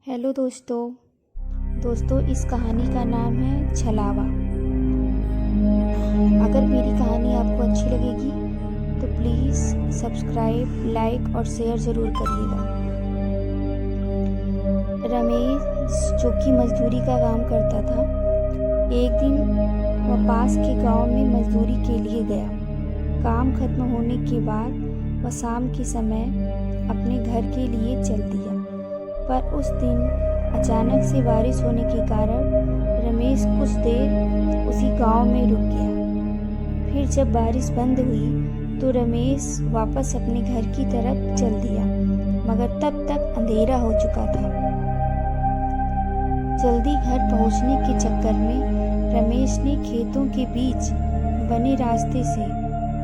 Hello दोस्तों इस कहानी का नाम है छलावा। अगर मेरी कहानी आपको अच्छी लगेगी तो प्लीज़ सब्सक्राइब, लाइक और शेयर ज़रूर करिएगा। रमेश जो कि मज़दूरी का काम करता था, एक दिन वह पास के गांव में मज़दूरी के लिए गया। काम खत्म होने के बाद वह शाम के समय अपने घर के लिए चल दिया, पर उस दिन अचानक से बारिश होने के कारण रमेश कुछ देर उसी गांव में रुक गया। फिर जब बारिश बंद हुई तो रमेश वापस अपने घर की तरफ चल दिया, मगर तब तक अंधेरा हो चुका था। जल्दी घर पहुंचने के चक्कर में रमेश ने खेतों के बीच बने रास्ते से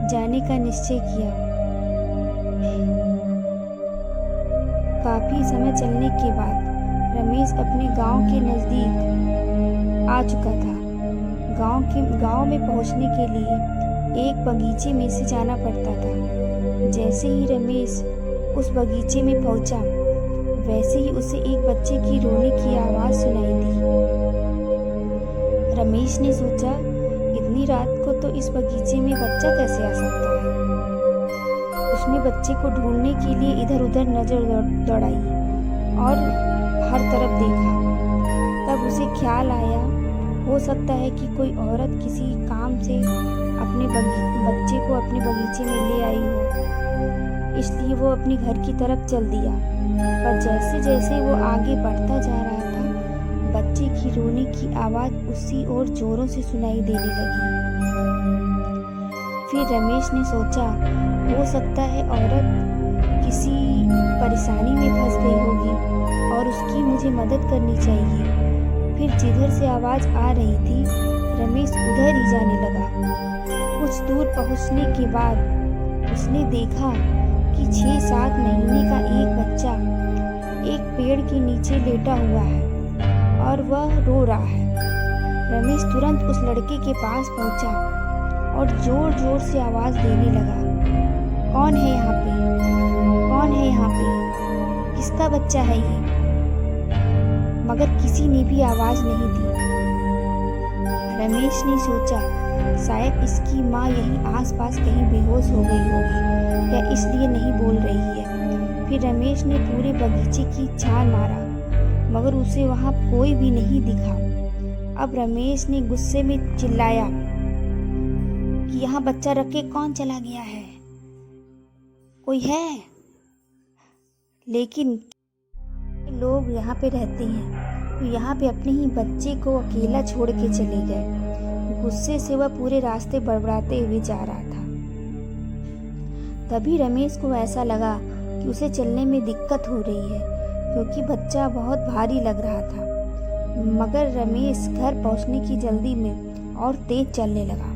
जाने का निश्चय किया। काफी समय चलने के बाद रमेश अपने गांव के नजदीक आ चुका था। गांव में पहुंचने के लिए एक बगीचे में से जाना पड़ता था। जैसे ही रमेश उस बगीचे में पहुंचा, वैसे ही उसे एक बच्चे की रोने की आवाज सुनाई दी। रमेश ने सोचा, इतनी रात को तो इस बगीचे में बच्चा कैसे आ सकता है। उसने बच्चे को ढूंढने के लिए इधर उधर नजर दौड़ाई और हर तरफ देखा। तब उसे ख्याल आया, हो सकता है कि कोई औरत किसी काम से अपने बच्चे को अपने बगीचे में ले आई हो, इसलिए वो अपने घर की तरफ चल दिया। पर जैसे जैसे वो आगे बढ़ता जा रहा था, बच्चे की रोने की आवाज़ उसी और जोरों से सुनाई देने लगी। फिर रमेश ने सोचा, हो सकता है औरत किसी परेशानी में फंस गई होगी और उसकी मुझे मदद करनी चाहिए। फिर जिधर से आवाज़ आ रही थी, रमेश उधर ही जाने लगा। कुछ दूर पहुंचने के बाद उसने देखा कि 6-7 महीने का एक बच्चा एक पेड़ के नीचे लेटा हुआ है और वह रो रहा है। रमेश तुरंत उस लड़के के पास पहुंचा और जोर जोर से आवाज़ देने लगा, कौन है यहाँ पे? कौन है यहाँ पे? किसका बच्चा है ये? मगर किसी ने भी आवाज़ नहीं दी। रमेश ने सोचा, शायद इसकी माँ यहीं आसपास कहीं बेहोश हो गई होगी या इसलिए नहीं बोल रही है। फिर रमेश ने पूरे बगीचे की छान मारा, मगर उसे वहाँ कोई भी नहीं दिखा। अब रमेश ने गुस्से में चिल्लाया कि यहाँ बच्चा रख के कौन चला गया है? कोई है? लेकिन लोग यहाँ पे रहते हैं, तो यहाँ पे अपने ही बच्चे को अकेला छोड़ के चले गए। गुस्से से वह पूरे रास्ते बड़बड़ाते हुए जा रहा था। तभी रमेश को ऐसा लगा कि उसे चलने में दिक्कत हो रही है, क्योंकि बच्चा बहुत भारी लग रहा था। मगर रमेश घर पहुँचने की जल्दी में और तेज चलने लगा।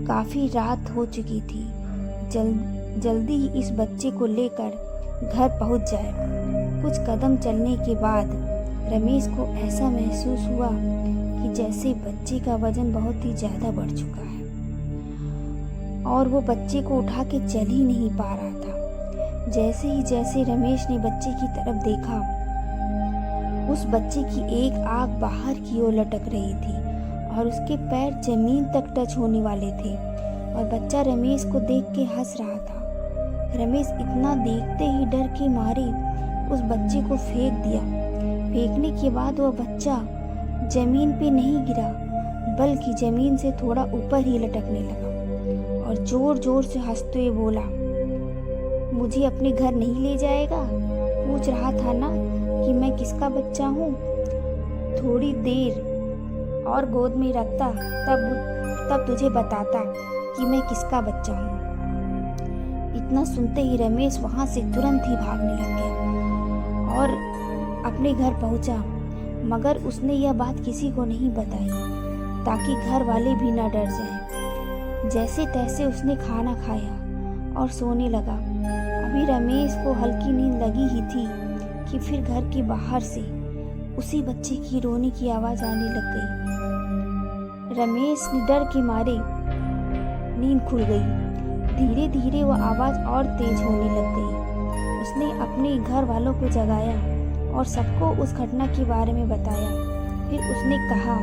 काफ़ी रात हो चुकी थी। जल्दी ही इस बच्चे को लेकर घर पहुंच जाए। कुछ कदम चलने के बाद रमेश को ऐसा महसूस हुआ कि जैसे बच्चे का वजन बहुत ही ज़्यादा बढ़ चुका है और वो बच्चे को उठा के चल ही नहीं पा रहा था। जैसे रमेश ने बच्चे की तरफ देखा, उस बच्चे की एक आंख बाहर की ओर लटक रही थी और उसके पैर जमीन तक टच होने वाले थे और बच्चा रमेश को देख के हंस रहा था। रमेश इतना देखते ही डर के मारे उस बच्चे को फेंक दिया। फेंकने के बाद वह बच्चा जमीन पे नहीं गिरा, बल्कि जमीन से थोड़ा ऊपर ही लटकने लगा और जोर जोर से हंसते हुए बोला, मुझे अपने घर नहीं ले जाएगा? पूछ रहा था ना कि मैं किसका बच्चा हूँ। थोड़ी देर और गोद में रखता, तब तुझे बताता कि मैं किसका बच्चा हूँ। इतना सुनते ही रमेश वहाँ से तुरंत ही भागने लग गया और अपने घर पहुँचा। मगर उसने यह बात किसी को नहीं बताई, ताकि घर वाले भी ना डर जाएं। जैसे तैसे उसने खाना खाया और सोने लगा। अभी रमेश को हल्की नींद लगी ही थी कि फिर घर के बाहर से उसी बच्चे की रोने की आवाज़ आने लग गई। रमेश ने डर के मारे नींद खुल गई। धीरे धीरे वह आवाज़ और तेज होने लग गई। उसने अपने घर वालों को जगाया और सबको उस घटना के बारे में बताया। फिर उसने कहा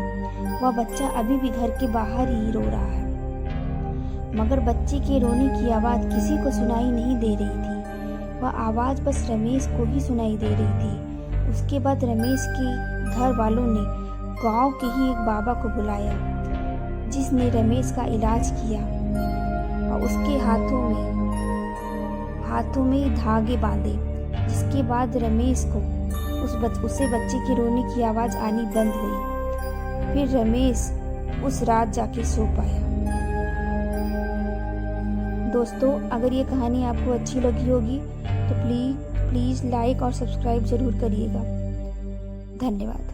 वह बच्चा अभी भी घर के बाहर ही रो रहा है, मगर बच्चे के रोने की आवाज़ किसी को सुनाई नहीं दे रही थी। वह आवाज़ बस रमेश को ही सुनाई दे रही थी। उसके बाद रमेश के घर वालों ने गांव के ही एक बाबा को बुलाया, जिसने रमेश का इलाज किया और उसके हाथों में धागे बांधे। जिसके बाद रमेश को उसे बच्चे के रोने की आवाज़ आनी बंद हुई। फिर रमेश उस रात जाके सो पाया। दोस्तों, अगर ये कहानी आपको अच्छी लगी होगी तो प्लीज़ लाइक और सब्सक्राइब ज़रूर करिएगा। धन्यवाद।